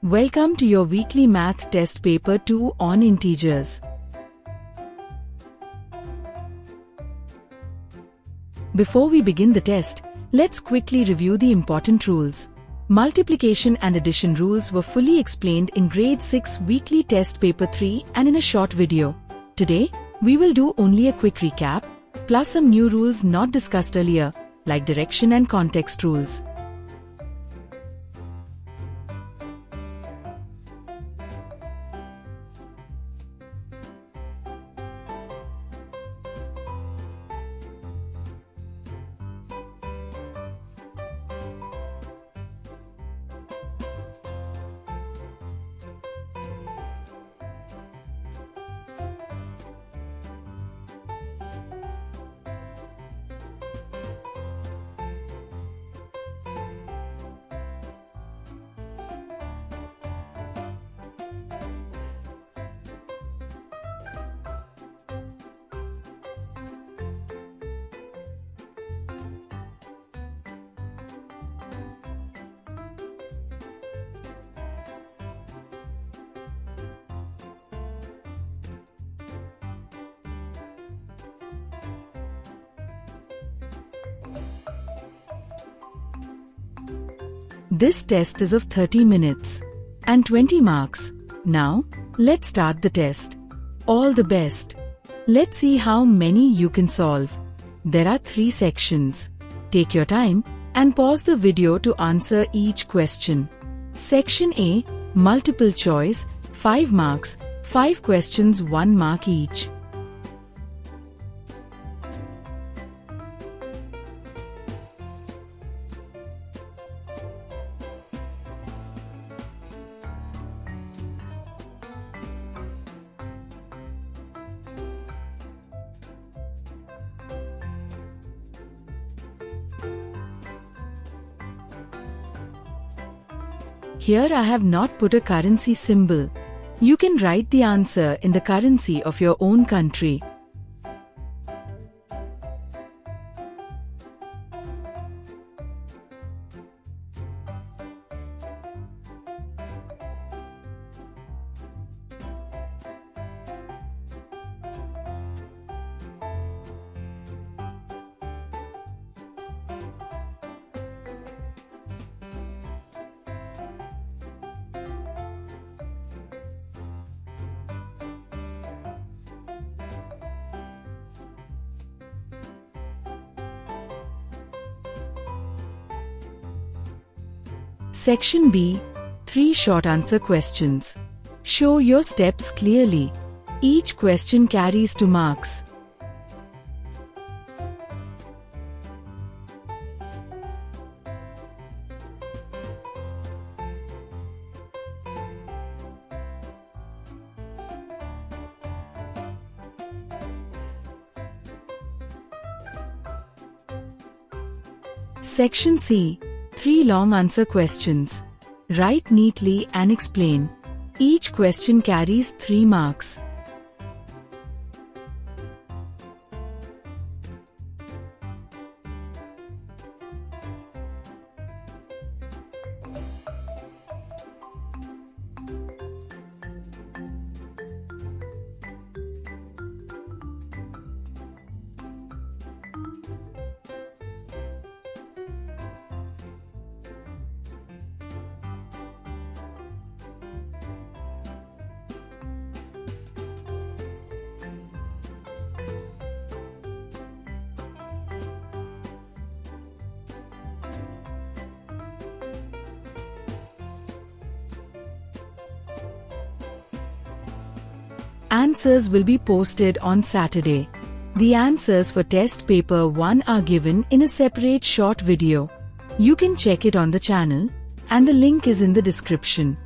Welcome to your weekly math test paper 2 on integers. Before we begin the test, let's quickly review the important rules. Multiplication and addition rules were fully explained in grade 6 weekly test paper 3 and in a short video. Today, we will do only a quick recap, plus some new rules not discussed earlier, like direction and context rules. This test is of 30 minutes and 20 marks. Now, let's start the test. All the best. Let's see how many you can solve. There are 3 sections. Take your time and pause the video to answer each question. Section A, multiple choice, 5 marks, 5 questions, 1 mark each. Here I have not put a currency symbol. You can write the answer in the currency of your own country. Section B, 3 short answer questions. Show your steps clearly. Each question carries 2 marks. Section C, 3 long answer questions. Write neatly and explain. Each question carries 3 marks. Answers will be posted on Saturday. The answers for test paper 1 are given in a separate short video. You can check it on the channel, and the link is in the description.